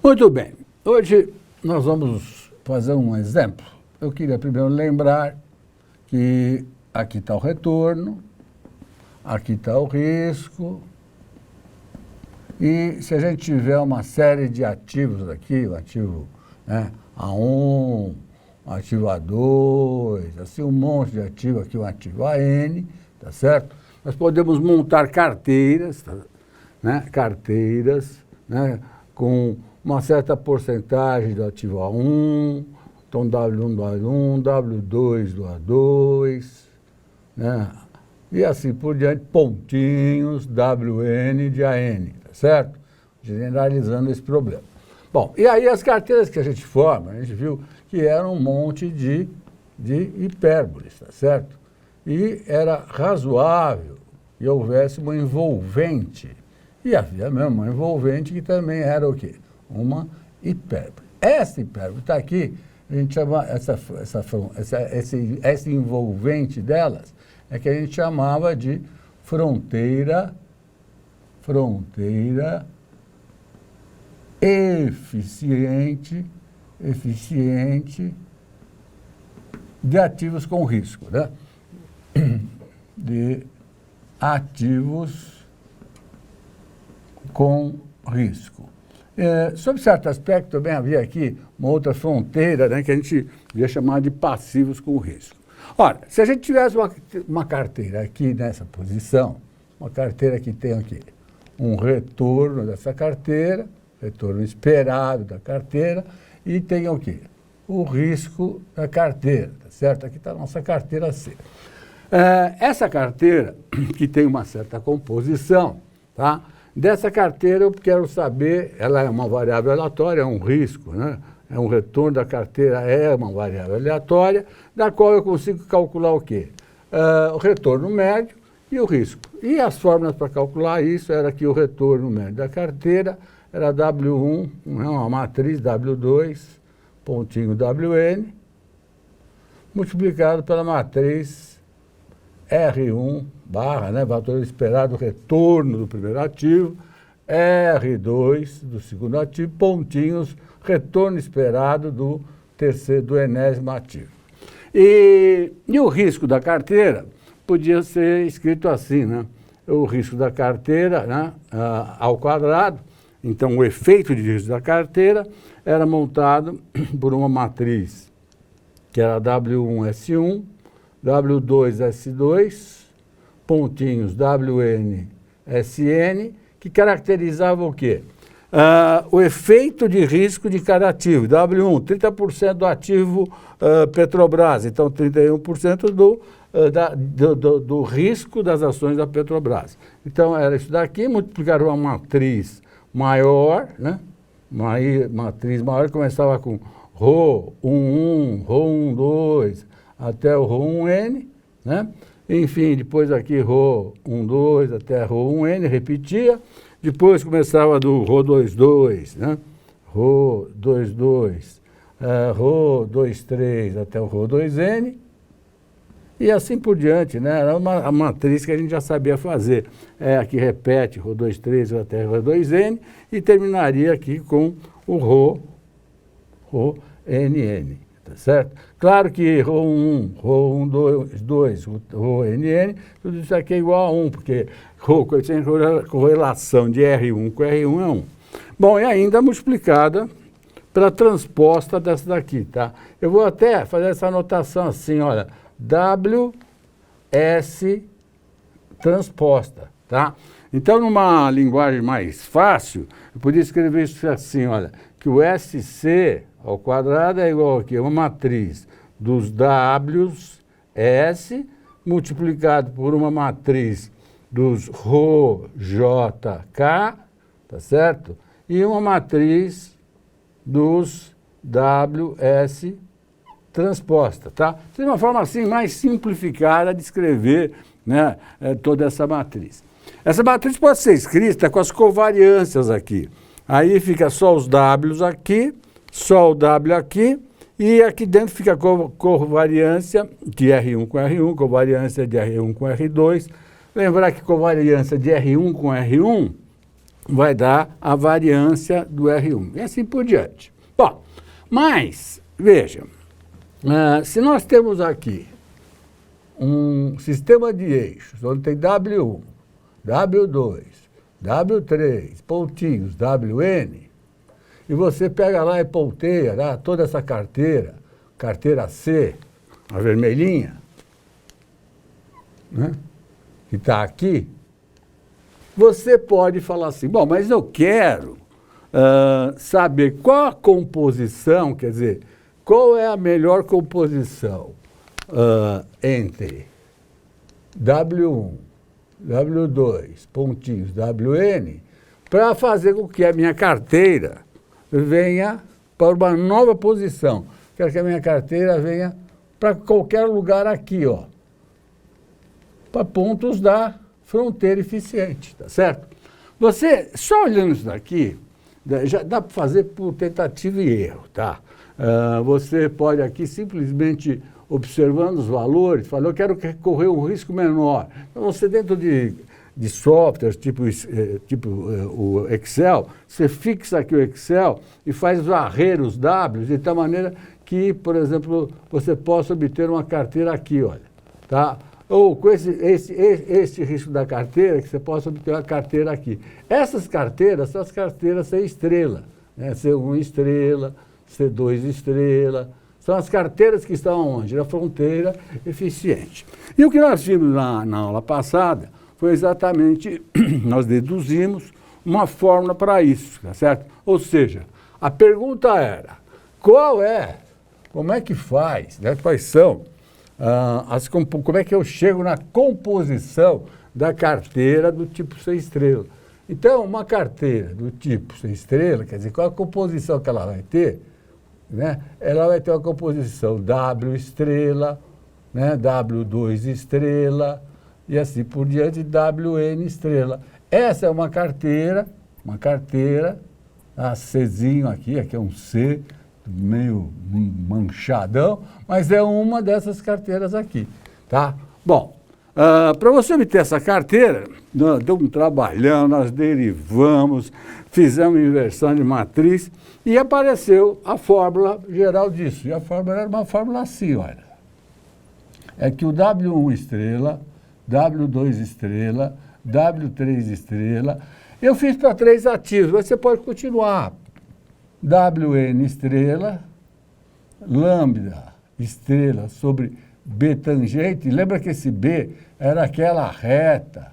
Muito bem, hoje nós vamos fazer um exemplo. Eu queria primeiro lembrar que aqui está o retorno, aqui está o risco, e se a gente tiver uma série de ativos aqui, o ativo A1, o ativo A2, assim um monte de ativo aqui, o ativo AN, tá certo? Nós podemos montar carteiras, com uma certa porcentagem do ativo A1, então W1 do A1, W2 do A2, e assim por diante, pontinhos, WN de AN, tá certo? Generalizando esse problema. Bom, e aí as carteiras que a gente forma, a gente viu que eram um monte de hipérboles, tá certo? E era razoável que houvesse uma envolvente. E havia mesmo uma envolvente que também era o quê? Uma hipérbole. Essa hipérbole está aqui, a gente chama essa envolvente delas, é que a gente chamava de fronteira eficiente de ativos com risco, né? De ativos com risco. Sob certo aspecto, também havia aqui uma outra fronteira, né, que a gente ia chamar de passivos com risco. Ora, se a gente tivesse uma carteira aqui nessa posição, uma carteira que tem aqui um retorno dessa carteira, retorno esperado da carteira, e tem o quê? O risco da carteira, tá certo? Aqui está a nossa carteira C. Essa carteira, que tem uma certa composição, tá? Dessa carteira eu quero saber, ela é uma variável aleatória, é um risco, né? É um retorno da carteira, é uma variável aleatória, da qual eu consigo calcular o quê? O retorno médio e o risco. E as fórmulas para calcular isso era que o retorno médio da carteira era W1, uma matriz W2, pontinho WN, multiplicado pela matriz R1 barra, né, valor esperado, retorno do primeiro ativo, R2 do segundo ativo, pontinhos, retorno esperado do terceiro, do enésimo ativo. E o risco da carteira podia ser escrito assim, né? O risco da carteira, né, ao quadrado. Então, o efeito de risco da carteira era montado por uma matriz que era W1S1, W2S2, pontinhos WNSN, que caracterizava o quê? O efeito de risco de cada ativo. W1, 30% do ativo Petrobras, então 31% do risco das ações da Petrobras. Então, era isso daqui, multiplicar uma matriz maior, né? Matriz maior, começava com Rho11, Rho12, até o Rho1N, né? Enfim, depois aqui Rho12 até Rho1N, repetia. Depois começava do Rho22, né? Rho22, Rho23 até o Rho2N, e assim por diante, né? Era uma matriz que a gente já sabia fazer. Aqui repete Rho23 até Rho2N e terminaria aqui com o Rho-NN, tá certo? Claro que Rho1, Rho2, Rho-NN, tudo isso aqui é igual a 1, porque coeficiente de correlação de R1 com R1 é 1. Bom, e ainda multiplicada pela transposta dessa daqui, tá? Eu vou até fazer essa anotação assim, olha, WS transposta, tá? Então, numa linguagem mais fácil, eu podia escrever isso assim, olha, que o SC ao quadrado é igual aqui, uma matriz dos Ws, S, multiplicado por uma matriz dos Rho, J, K, tá certo? E uma matriz dos WS transposta, tá? Isso é uma forma assim mais simplificada de escrever, né, toda essa matriz. Essa matriz pode ser escrita com as covariâncias aqui. Aí fica só os Ws aqui, só o W aqui, e aqui dentro fica a covariância de R1 com R1, covariância de R1 com R2. Lembrar que covariância de R1 com R1 vai dar a variância do R1, e assim por diante. Bom, mas, veja, se nós temos aqui um sistema de eixos, onde tem W1, W2, W3, pontinhos, WN, e você pega lá e ponteia lá, toda essa carteira, carteira C, a vermelhinha, né, que está aqui, você pode falar assim, bom, mas eu quero saber qual a composição, quer dizer, qual é a melhor composição entre W1, W2, pontinhos, WN, para fazer com que a minha carteira venha para uma nova posição. Quero que a minha carteira venha para qualquer lugar aqui, ó, para pontos da fronteira eficiente, tá certo? Você, só olhando isso daqui, já dá para fazer por tentativa e erro, tá? Você pode aqui simplesmente, observando os valores, falar, eu quero correr um risco menor. Então, você dentro de softwares, tipo o Excel, você fixa aqui o Excel e faz varrer os Ws de tal maneira que, por exemplo, você possa obter uma carteira aqui, olha, tá? Ou com esse risco da carteira, que você possa obter uma carteira aqui. Essas carteiras são as carteiras C estrela, né? C1 estrela, C2 estrela. São as carteiras que estão onde? Na fronteira eficiente. E o que nós vimos na aula passada foi exatamente, nós deduzimos uma fórmula para isso, tá certo? Ou seja, a pergunta era, como é que faz, né? Quais são, como é que eu chego na composição da carteira do tipo C estrela? Então, uma carteira do tipo C estrela, quer dizer, qual a composição que ela vai ter? Né? Ela vai ter uma composição W estrela, né? W2 estrela, e assim por diante, WN estrela. Essa é uma carteira, a Czinho aqui é um C, meio manchadão, mas é uma dessas carteiras aqui, tá? Bom, para você obter essa carteira, nós deu um trabalhão, nós derivamos, fizemos inversão de matriz e apareceu a fórmula geral disso. E a fórmula era uma fórmula assim, olha. É que o W1 estrela, W2 estrela, W3 estrela, eu fiz para 3 ativos, mas você pode continuar. WN estrela, lambda estrela sobre B tangente. Lembra que esse B era aquela reta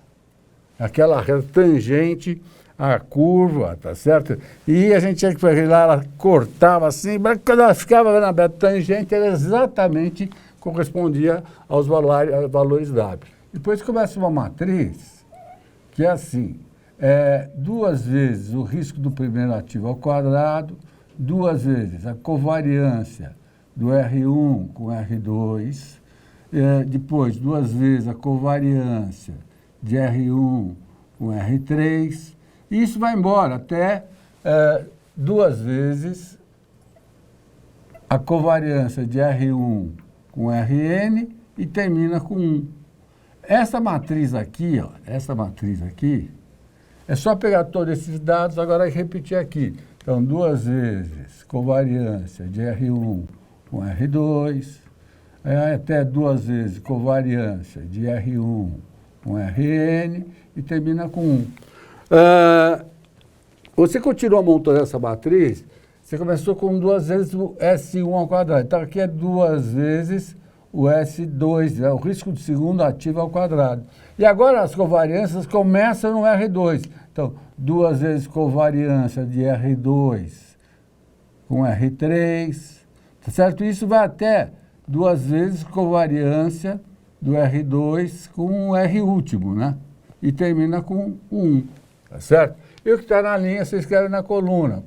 tangente à curva, tá certo? E a gente tinha que fazer lá, ela cortava assim, mas quando ela ficava na beta tangente, ela exatamente correspondia aos valores W. Depois começa uma matriz que é assim, 2 vezes o risco do primeiro ativo ao quadrado, 2 vezes a covariância do R1 com R2, depois 2 vezes a covariância de R1 com R3, e isso vai embora até 2 vezes a covariância de R1 com Rn e termina com 1. Essa matriz aqui, ó, é só pegar todos esses dados agora e repetir aqui. Então, 2 vezes covariância de R1 com R2, até 2 vezes covariância de R1 com Rn e termina com 1. Você continua montando essa matriz, você começou com 2 vezes o S1 ao quadrado. Então, aqui é 2 vezes o S2, o risco de segundo ativo ao quadrado. E agora as covariâncias começam no R2. Então, 2 vezes covariância de R2 com R3, tá certo? Isso vai até 2 vezes covariância do R2 com o R último, né? E termina com 1, tá certo? E o que está na linha, você escreve na coluna.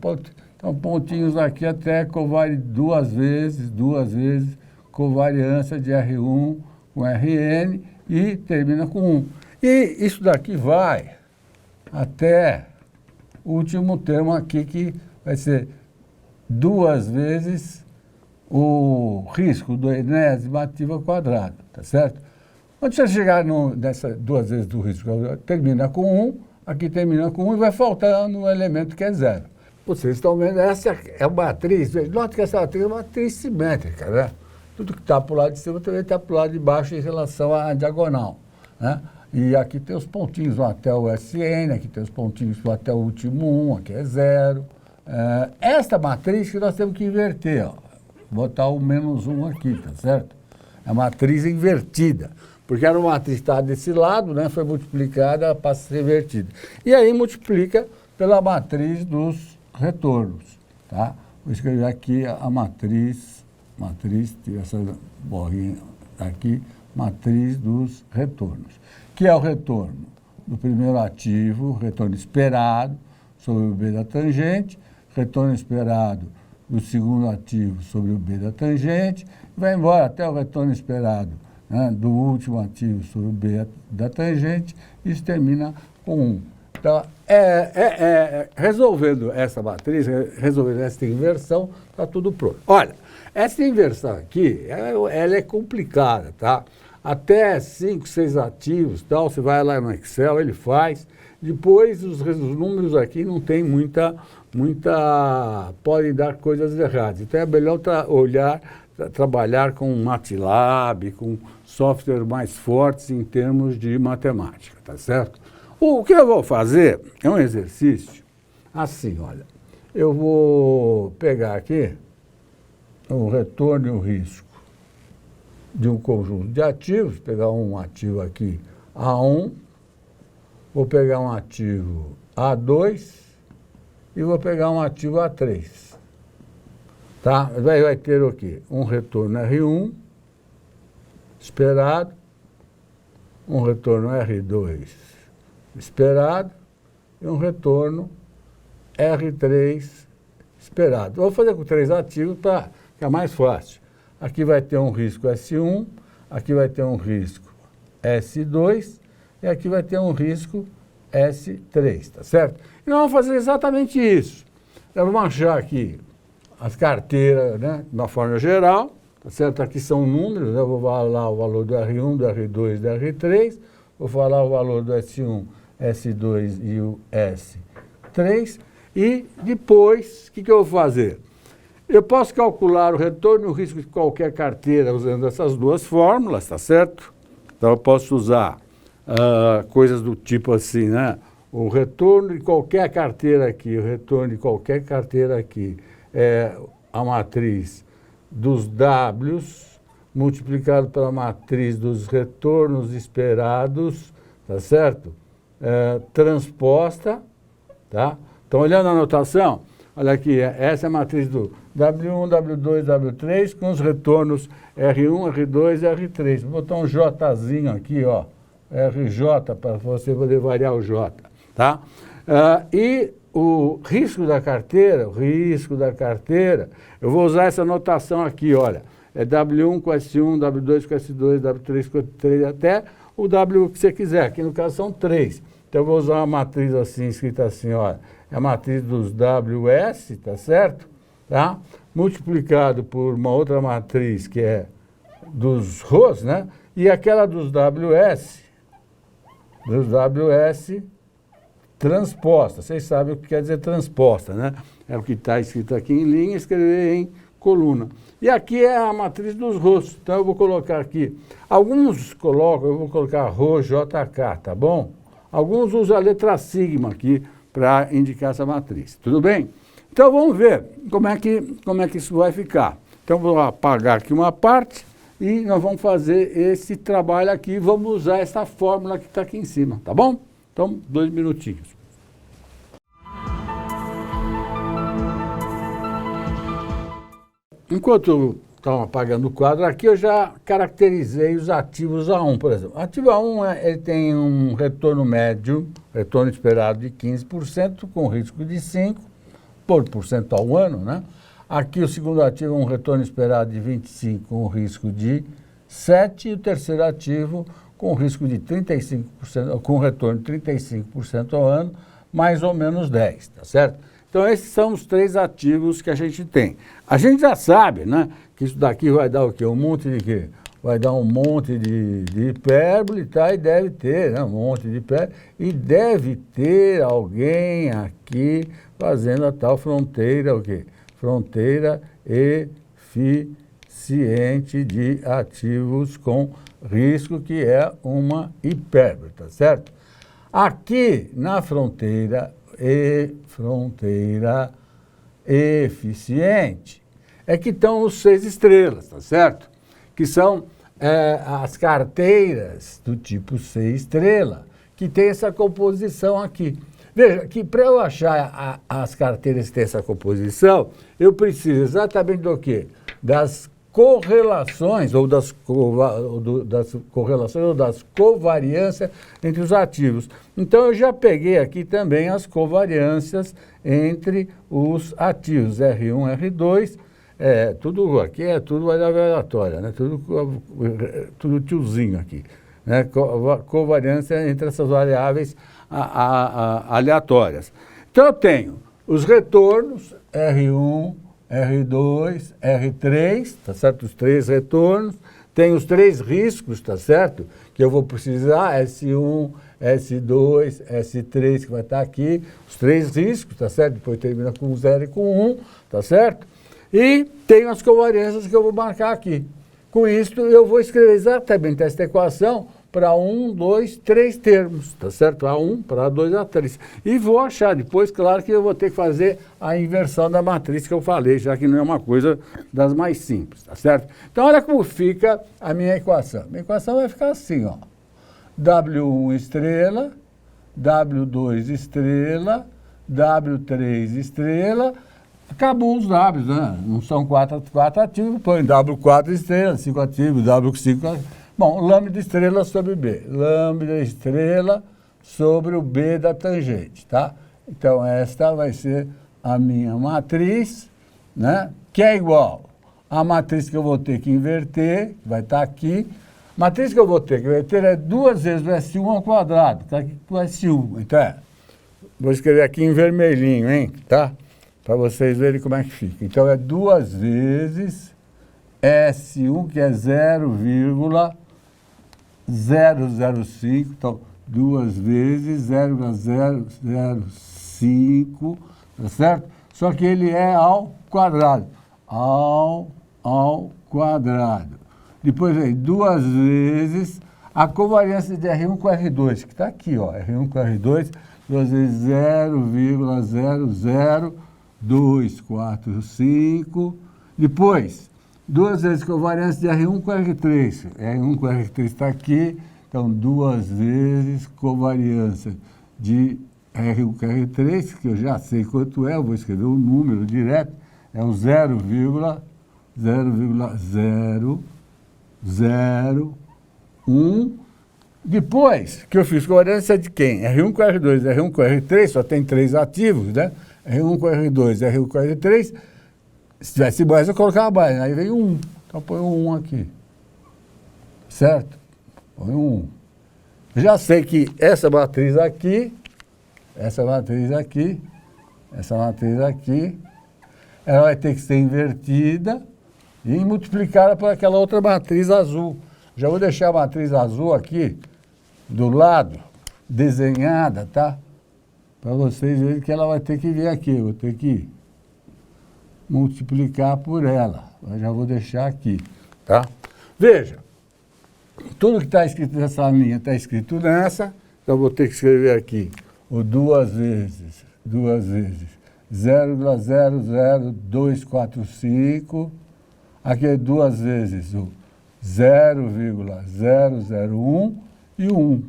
Então, pontinhos aqui até 2 vezes covariância de R1 com Rn e termina com 1. E isso daqui vai até o último termo aqui, que vai ser 2 vezes o risco do enésimo ativo ao quadrado, tá certo? Quando você chegar nessa 2 vezes do risco, termina com 1, aqui termina com 1 e vai faltando um elemento que é 0. Vocês estão vendo, essa é uma matriz, note que essa matriz é uma matriz simétrica, né? Tudo que está para o lado de cima também está para o lado de baixo em relação à diagonal, né? E aqui tem os pontinhos vão até o SN, aqui tem os pontinhos vão até o último 1, aqui é 0. Esta matriz que nós temos que inverter, ó. Botar o menos 1 aqui, tá certo? É a matriz invertida, porque era uma matriz que estava desse lado, né? Foi multiplicada, passa a ser invertida. E aí multiplica pela matriz dos retornos, tá? Vou escrever aqui a matriz, tira essa borrinha aqui, matriz dos retornos, que é o retorno do primeiro ativo, retorno esperado sobre o B da tangente, retorno esperado do segundo ativo sobre o B da tangente, vai embora até o retorno esperado, né, do último ativo sobre o B da tangente, e isso termina com 1. Então, resolvendo essa matriz, resolvendo essa inversão, está tudo pronto. Olha, essa inversão aqui, ela é complicada, tá? Até 5, 6 ativos, tal, você vai lá no Excel, ele faz. Depois, os números aqui não tem muita podem dar coisas erradas. Então, é melhor trabalhar com MATLAB, com software mais fortes em termos de matemática, tá certo? O que eu vou fazer é um exercício assim, olha. Eu vou pegar aqui o retorno e o risco de um conjunto de ativos, pegar um ativo aqui A1, vou pegar um ativo A2 e vou pegar um ativo A3. Tá? Vai ter o quê? Um retorno R1 esperado, um retorno R2 esperado e um retorno R3 esperado. Vou fazer com 3 ativos para ficar mais fácil. Aqui vai ter um risco S1, aqui vai ter um risco S2 e aqui vai ter um risco S3, tá certo? E nós vamos fazer exatamente isso. Nós vamos achar aqui as carteiras, né, de uma forma geral, tá certo? Aqui são números, né? Eu vou falar o valor do R1, do R2, do R3, vou falar o valor do S1, S2 e o S3, e depois, o que eu vou fazer? Eu posso calcular o retorno e o risco de qualquer carteira usando essas duas fórmulas, tá certo? Então, eu posso usar coisas do tipo assim, né? O retorno de qualquer carteira aqui, o retorno de qualquer carteira aqui é a matriz dos Ws multiplicado pela matriz dos retornos esperados, tá certo? Transposta, tá? Então, olhando a anotação, olha aqui, essa é a matriz do W1, W2, W3 com os retornos R1, R2 e R3. Vou botar um Jzinho aqui, ó, RJ, para você poder variar o J, tá? E o risco da carteira, eu vou usar essa notação aqui, olha, é W1 com S1, W2 com S2, W3 com S3, até o W que você quiser, aqui no caso são 3. Então eu vou usar uma matriz assim, escrita assim, olha, é a matriz dos WS, tá certo? Tá? Multiplicado por uma outra matriz que é dos ROS, né? E aquela dos WS transposta. Vocês sabem o que quer dizer transposta, né? É o que está escrito aqui em linha, escrever em coluna. E aqui é a matriz dos ROS. Então eu vou colocar aqui. Alguns colocam, eu vou colocar RO, JK, tá bom? Alguns usam a letra sigma aqui para indicar essa matriz. Tudo bem? Então vamos ver como é que isso vai ficar. Então vou apagar aqui uma parte e nós vamos fazer esse trabalho aqui. Vamos usar essa fórmula que está aqui em cima, tá bom? Então, 2 minutinhos. Enquanto estão apagando o quadro aqui, eu já caracterizei os ativos A1, por exemplo. O ativo A1 ele tem um retorno médio, retorno esperado de 15%, com risco de 5% ao ano, né? Aqui o segundo ativo é um retorno esperado de 25%, com risco de 7%, e o terceiro ativo com risco de 35%, com retorno de 35% ao ano, mais ou menos 10%, tá certo? Então, esses são os 3 ativos que a gente tem. A gente já sabe, né, que isso daqui vai dar o quê? Um monte de quê? vai dar um monte de hipérbole, tá? E deve ter, né? Um monte de hipérbole, e deve ter alguém aqui fazendo a tal fronteira, o quê? Fronteira eficiente de ativos com risco, que é uma hipérbole, tá certo? Aqui na fronteira eficiente é que estão os 6 estrelas, tá certo? Que são as carteiras do tipo 6 estrela, que tem essa composição aqui. Veja, que para eu achar as carteiras que têm essa composição, eu preciso exatamente do quê? Das correlações ou das covariâncias entre os ativos. Então, eu já peguei aqui também as covariâncias entre os ativos, R1, R2, tudo aqui tudo aleatório, né? Tudo tiozinho aqui, né? Covariância entre essas variáveis aleatórias. Então, eu tenho os retornos, R1, R2, R3, tá certo? Os 3 retornos. Tem os 3 riscos, tá certo? Que eu vou precisar, S1, S2, S3, que vai estar aqui. Os 3 riscos, tá certo? Depois termina com 0 e com 1, tá certo? E tenho as covariâncias que eu vou marcar aqui. Com isso, eu vou escrever exatamente esta equação para 1, 2, 3 termos, tá certo? A1, para A2, A3. E vou achar depois, claro que eu vou ter que fazer a inversão da matriz que eu falei, já que não é uma coisa das mais simples, tá certo? Então, olha como fica a minha equação. Minha equação vai ficar assim, ó. W1 estrela, W2 estrela, W3 estrela. Acabou os Ws, né? Não são 4 ativos, põe W4 estrela, 5 ativos, W5 ativos. Bom, lambda estrela sobre B. Lambda estrela sobre o B da tangente, tá? Então, esta vai ser a minha matriz, né? Que é igual à matriz que eu vou ter que inverter, que vai estar aqui. Matriz que eu vou ter que inverter é 2 vezes o S1 ao quadrado, tá aqui com o S1. Então, vou escrever aqui em vermelhinho, hein? Tá? Para vocês verem como é que fica. Então, é 2 vezes S1, que é 0,005, então 2 vezes 0,005, tá certo? Só que ele é ao quadrado, ao quadrado. Depois vem 2 vezes a covariância de R1 com R2, que está aqui, ó, R1 com R2, 2 vezes 0,00245, depois 2 vezes covariância de R1 com R3. R1 com R3 está aqui, então 2 vezes covariância de R1 com R3, que eu já sei quanto é, eu vou escrever o número direto, é o 0,001. Depois que eu fiz covariância de quem? R1 com R2, R1 com R3, só tem 3 ativos, né? R1 com R2, R1 com R3. Se tivesse mais, eu colocava mais. Aí veio 1. Então, põe um 1 aqui. Certo? Põe um 1. Já sei que essa matriz aqui, ela vai ter que ser invertida e multiplicada por aquela outra matriz azul. Já vou deixar a matriz azul aqui, do lado, desenhada, tá? Para vocês verem que ela vai ter que vir aqui. Eu vou ter que multiplicar por ela. Eu já vou deixar aqui, tá? Veja, tudo que está escrito nessa linha está escrito nessa, então eu vou ter que escrever aqui o 2 vezes 0,00245, aqui é 2 vezes o 0,001 e o 1.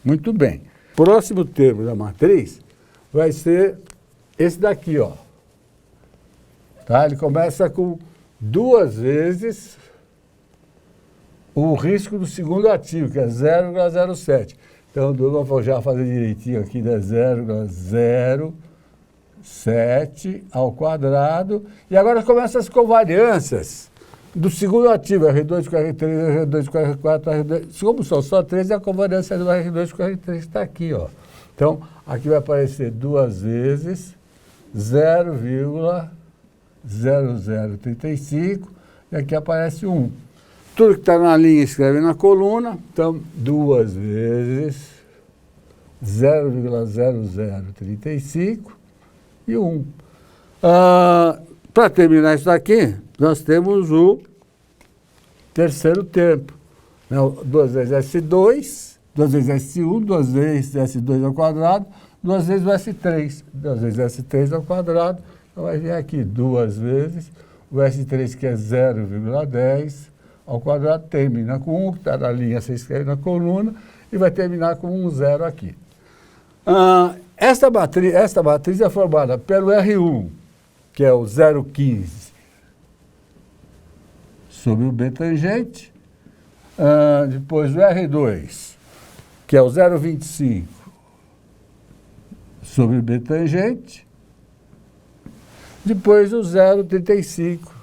Muito bem. Próximo termo da matriz vai ser esse daqui, ó. Tá? Ele começa com 2 vezes o risco do segundo ativo, que é 0,07. Então, eu vou já fazer direitinho aqui, né? 0,07 ao quadrado. E agora começam as covariâncias do segundo ativo, R2 com R3, R2 com R4, R2. Como são só 3, é a covariância do R2 com R3 está aqui, ó. Então, aqui vai aparecer 2 vezes 0,0035 e aqui aparece 1. tudo que está na linha escreve na coluna. Então, 2 vezes 0,0035 e 1. Para terminar isso daqui, nós temos o terceiro tempo. 2 vezes S2, 2 vezes S1, 2 vezes S2 ao quadrado, 2 vezes o S3. 2 vezes S3 ao quadrado, então vai vir aqui 2 vezes o S3, que é 0,10 ao quadrado, termina com 1, que está na linha, você escreve na coluna, e vai terminar com um 0 aqui. Esta matriz é formada pelo R1, que é o 0,15 sobre o B tangente, depois o R2, que é o 0,25 sobre o B tangente, depois o 0,35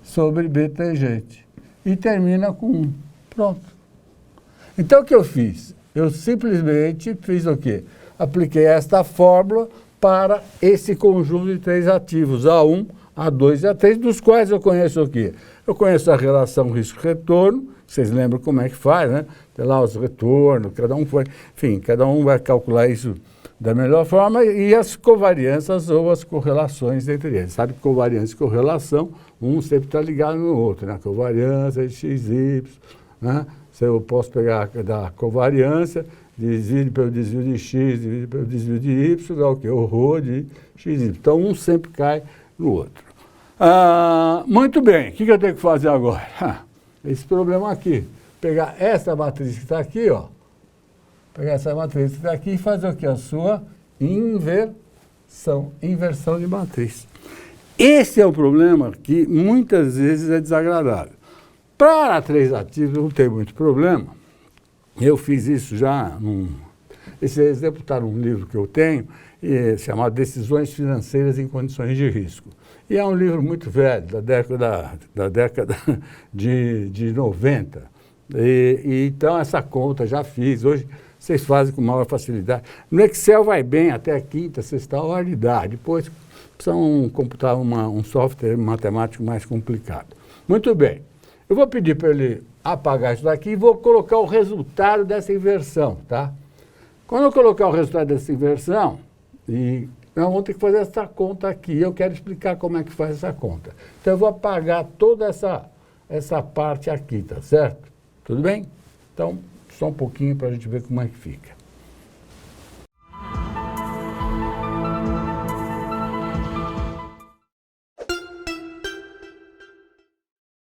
sobre B tangente, e termina com 1. Pronto. Então, o que eu fiz? Eu simplesmente fiz o quê? Apliquei esta fórmula para esse conjunto de 3 ativos, A1, A2 e A3, dos quais eu conheço o quê? Eu conheço a relação risco-retorno, vocês lembram como é que faz, né? Tem lá os retornos, cada um vai calcular isso da melhor forma, e as covariâncias ou as correlações entre eles. Sabe que covariância e correlação, um sempre está ligado no outro, né? Covariância de x, y, né? Eu posso pegar da covariância, divide pelo desvio de x, divide pelo desvio de y, dá o quê? O ρ de x, y. Então, um sempre cai no outro. Muito bem, o que eu tenho que fazer agora? Esse problema aqui. Pegar essa matriz que está aqui, ó. Pegar essa matriz que está aqui e fazer o quê? A sua inversão de matriz. Esse é o problema que muitas vezes é desagradável. Para 3 ativos não tem muito problema. Eu fiz isso já. Esse exemplo está num livro que eu tenho, chamado Decisões Financeiras em Condições de Risco. E é um livro muito velho, da década de 90. Então, essa conta já fiz. Hoje, vocês fazem com maior facilidade. No Excel vai bem até a quinta, sexta hora de dar. Depois, precisam computar um software matemático mais complicado. Muito bem. Eu vou pedir para ele apagar isso daqui e vou colocar o resultado dessa inversão, tá? Quando eu colocar o resultado dessa inversão, nós vamos ter que fazer essa conta aqui. Eu quero explicar como é que faz essa conta. Então, eu vou apagar toda essa parte aqui, tá certo? Tudo bem? Então, só um pouquinho para a gente ver como é que fica.